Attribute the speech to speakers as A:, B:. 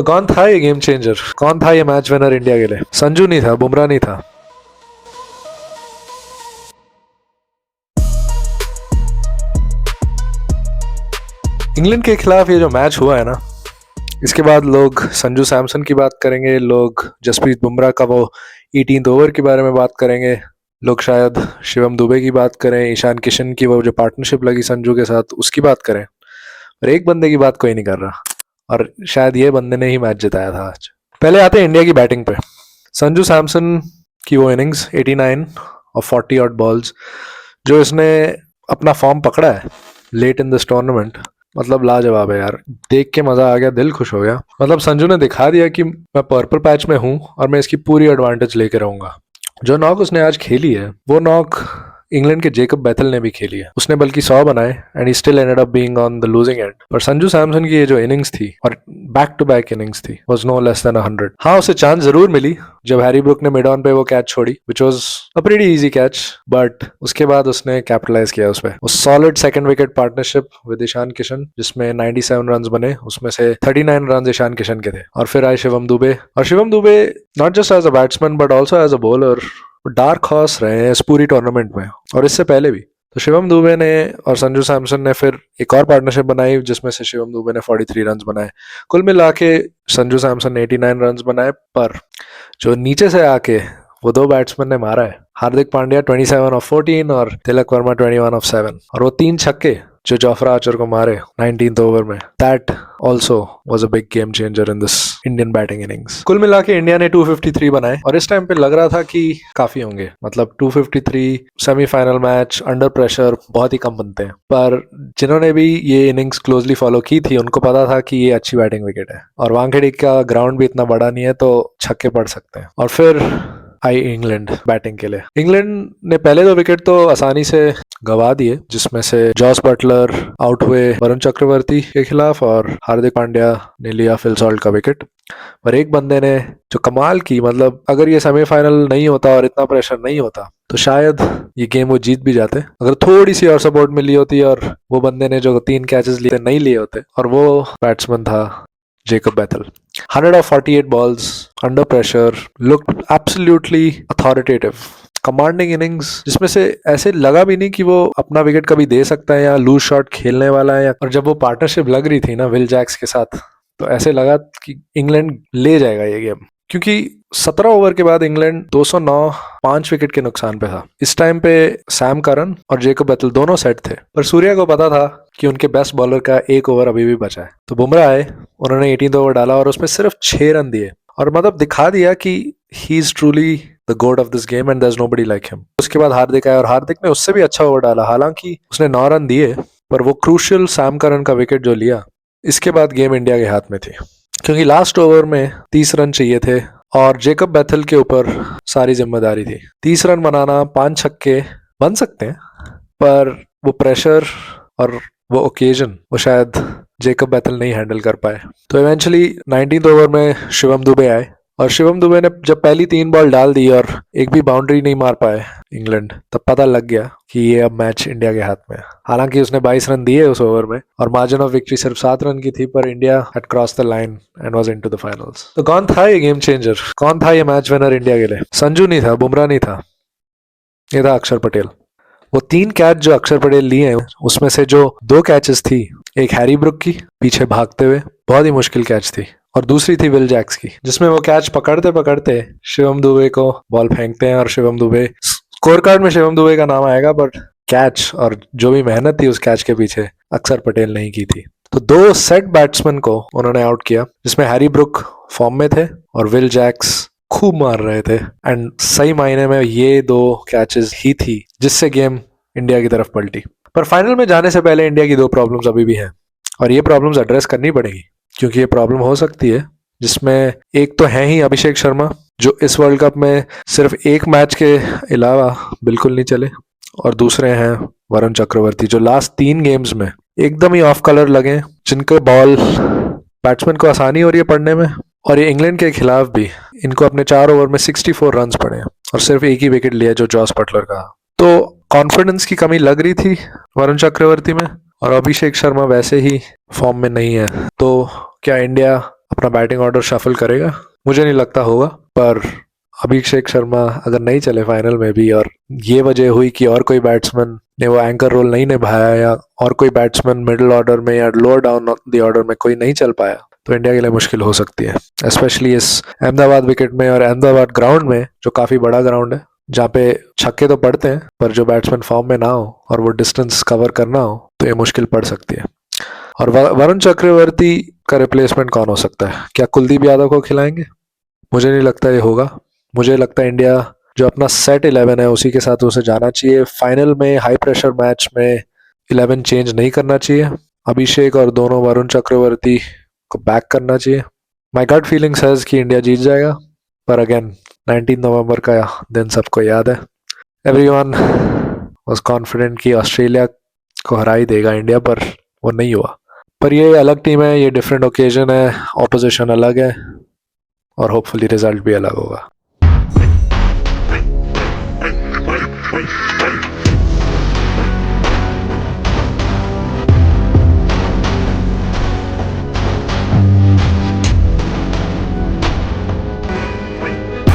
A: तो कौन था ये गेम चेंजर, कौन था ये मैच विनर इंडिया के लिए? संजू नहीं था, बुमराह नहीं था। इंग्लैंड के खिलाफ ये जो मैच हुआ है ना, इसके बाद लोग संजू सैमसन की बात करेंगे, लोग जसप्रीत बुमराह का वो 18th ओवर के बारे में बात करेंगे, लोग शायद शिवम दुबे की बात करें, ईशान किशन की वो जो पार्टनरशिप लगी संजू के साथ उसकी बात करें, और एक बंदे की बात कोई नहीं कर रहा, और शायद ये बंदे ने ही मैच जिताया था आज। पहले आते हैं इंडिया की बैटिंग पे। संजू सैमसन की वो इनिंग्स 89 और 40 ऑट बॉल्स जो इसने अपना फॉर्म पकड़ा है लेट इन दिस टूर्नामेंट, मतलब लाजवाब है यार। देख के मजा आ गया, दिल खुश हो गया। मतलब संजू ने दिखा दिया कि मैं पर्पल पैच में हूँ और मैं इसकी पूरी एडवांटेज लेके रहूंगा। जो नॉक उसने आज खेली है वो नॉक इंग्लैंड के जेकब बैथल ने भी खेली है। उसने बल्कि 100 बनाए and he still ended up being on the losing and. पर संजू सैमसन की ये जो इनिंग्स थी और बैक टू बैक इनिंग्स थी वाज नो लेस देन 100। हाँ, उसे चांस जरूर मिली जब हैरी ब्रुक ने मिड ऑन पे वो कैच छोड़ी, which was a pretty easy catch, but उसके बाद उसने कैपिटलाइज किया उस पे। वो solid second wicket partnership with Ishan Kishan जिसमें 97 रन बने, उसमें से 39 रन ईशान किशन के थे। और फिर आए शिवम दुबे, और Shivam Dubey not just as a batsman but also as a bowler dark horse रहे हैं इस पूरी टूर्नामेंट में, और इससे पहले भी। तो शिवम दुबे ने और संजू सैमसन ने फिर एक और पार्टनरशिप बनाई जिसमें से शिवम दुबे ने 43 रन बनाए। कुल मिला के संजू सैमसन ने 89 रन बनाए, पर जो नीचे से आके वो दो बैट्समैन ने मारा है, हार्दिक पांड्या 27 ऑफ 14 और तिलक वर्मा 21 ऑफ 7, और वो 3 छक्के जो जोफ्रा आर्चर को मारे 19th ओवर में, that also was a big game changer in this Indian batting innings. कुल मिला के इंडिया ने 253 बनाए और इस टाइम पे लग रहा था कि काफी होंगे, मतलब 253 सेमीफाइनल मैच अंडर प्रेशर बहुत ही कम बनते हैं। पर जिन्होंने भी ये इनिंग्स क्लोजली फॉलो की थी उनको पता था कि ये अच्छी बैटिंग विकेट है और वानखेड़े का ग्राउंड भी इतना बड़ा नहीं है तो छक्के पड़ सकते हैं। और फिर आई इंग्लैंड बैटिंग के लिए। इंग्लैंड ने पहले 2 विकेट तो आसानी से गवा दिए, जिसमें से जॉस बटलर आउट हुए वरुण चक्रवर्ती के खिलाफ और हार्दिक पांड्या ने लिया फिल सॉल्ट का विकेट। पर एक बंदे ने जो कमाल की, मतलब अगर ये सेमीफाइनल नहीं होता और इतना प्रेशर नहीं होता तो शायद ये गेम वो जीत भी जाते अगर थोड़ी सी और सपोर्ट मिली होती, और वो बंदे ने जो 3 कैचेस लिए नहीं लिए होते, और वो बैट्समैन था Jacob Bethel. 148 balls under pressure, looked absolutely authoritative. Commanding innings जिसमें से ऐसे लगा भी नहीं कि वो अपना विकेट कभी दे सकता है या लूज शॉट खेलने वाला है। और जब वो पार्टनरशिप लग रही थी ना विल जैक्स के साथ, तो ऐसे लगा कि इंग्लैंड ले जाएगा ये गेम, क्योंकि 17 ओवर के बाद इंग्लैंड 209 5 विकेट के नुकसान पे था। इस टाइम पे सैम करन और जेकब बैथल दोनों सेट थे, पर सूर्या को पता था कि उनके बेस्ट बॉलर का 1 ओवर अभी भी बचा है। तो बुमराह आए, उन्होंने 18th ओवर डाला और उसमें सिर्फ 6 रन दिए, और मतलब दिखा दिया कि he is truly the god of this game and there is nobody like him. उसके बाद हार्दिक आया और हार्दिक ने उससे भी अच्छा ओवर डाला, हालांकि उसने 9 रन दिए, पर वो क्रूशियल सैम करन का विकेट जो लिया, इसके बाद गेम इंडिया के हाथ में थी, क्योंकि लास्ट ओवर में 30 रन चाहिए थे और जेकब बैथल के ऊपर सारी जिम्मेदारी थी। 30 रन बनाना, 5 छक्के बन सकते हैं, पर वो प्रेशर और वो ओकेजन वो शायद जेकब बैथल नहीं हैंडल कर पाए। तो इवेंचुअली 19th ओवर में शिवम दुबे आए, और शिवम दुबे ने जब पहली 3 बॉल डाल दी और एक भी बाउंड्री नहीं मार पाए इंग्लैंड, तब पता लग गया कि ये अब मैच इंडिया के हाथ में है। हालांकि उसने 22 रन दिए उस ओवर में और मार्जिन ऑफ विक्ट्री सिर्फ 7 रन की थी, पर India had cross the line and was into the finals. तो कौन था ये गेम चेंजर, कौन था ये मैच विनर इंडिया के लिए? संजू नहीं था, बुमराह नहीं था, ये था अक्षर पटेल। वो 3 कैच जो अक्षर पटेल लिए हैं उसमें से जो 2 कैचेस थी, एक हैरी ब्रुक की पीछे भागते हुए बहुत ही मुश्किल कैच थी, और दूसरी थी विल जैक्स की जिसमें वो कैच पकड़ते पकड़ते शिवम दुबे को बॉल फेंकते हैं, और शिवम दुबे स्कोर कार्ड में शिवम दुबे का नाम आएगा, बट कैच और जो भी मेहनत थी उस कैच के पीछे अक्षर पटेल नहीं की थी। तो 2 सेट बैट्समैन को उन्होंने आउट किया, जिसमें हैरी ब्रुक फॉर्म में थे और विल जैक्स खूब मार रहे थे, एंड सही मायने में ये 2 कैचेस ही थी जिससे गेम इंडिया की तरफ पलटी। पर फाइनल में जाने से पहले इंडिया की 2 प्रॉब्लम्स अभी भी हैं, और ये प्रॉब्लम्स एड्रेस करनी पड़ेगी, क्योंकि ये प्रॉब्लम हो सकती है, जिसमें एक तो है ही अभिषेक शर्मा जो इस वर्ल्ड कप में सिर्फ एक मैच के अलावा बिल्कुल नहीं चले, और दूसरे हैं वरुण चक्रवर्ती जो लास्ट 3 गेम्स में एकदम ही ऑफ कलर लगे, जिनके बॉल बैट्समैन को आसानी हो रही है पढ़ने में। और ये इंग्लैंड के खिलाफ भी इनको अपने 4 ओवर में 64 रन पड़े हैं और सिर्फ एक ही विकेट लिया जो जॉस बटलर का। तो कॉन्फिडेंस की कमी लग रही थी वरुण चक्रवर्ती में, और अभिषेक शर्मा वैसे ही फॉर्म में नहीं है। तो क्या इंडिया अपना बैटिंग ऑर्डर शफल करेगा? मुझे नहीं लगता होगा, पर अभिषेक शर्मा अगर नहीं चले फाइनल में भी और ये वजह हुई कि और कोई बैट्समैन ने वो एंकर रोल नहीं निभाया या और कोई बैट्समैन मिडिल ऑर्डर में या लोअर डाउन द ऑर्डर में कोई नहीं चल पाया, तो इंडिया के लिए मुश्किल हो सकती है, स्पेशली इस अहमदाबाद विकेट में और अहमदाबाद ग्राउंड में, जो काफ़ी बड़ा ग्राउंड है, जहाँ पे छक्के तो पड़ते हैं पर जो बैट्समैन फॉर्म में ना हो और वो डिस्टेंस कवर करना हो तो ये मुश्किल पड़ सकती है। और वरुण चक्रवर्ती का रिप्लेसमेंट कौन हो सकता है? क्या कुलदीप यादव को खिलाएंगे? मुझे नहीं लगता ये होगा। मुझे लगता है इंडिया जो अपना सेट 11 है उसी के साथ उसे जाना चाहिए। फाइनल में हाई प्रेशर मैच में 11 चेंज नहीं करना चाहिए। अभिषेक और दोनों वरुण चक्रवर्ती को बैक करना चाहिए। माई गट फीलिंग सेज कि इंडिया जीत जाएगा, पर अगेन 19 नवंबर का दिन सबको याद है। एवरीवन वाज कॉन्फिडेंट कि ऑस्ट्रेलिया को हरा ही देगा इंडिया, पर वो नहीं हुआ। पर ये अलग टीम है, ये डिफरेंट ओकेजन है, ऑपोजिशन अलग है और होपफुली रिजल्ट भी अलग होगा।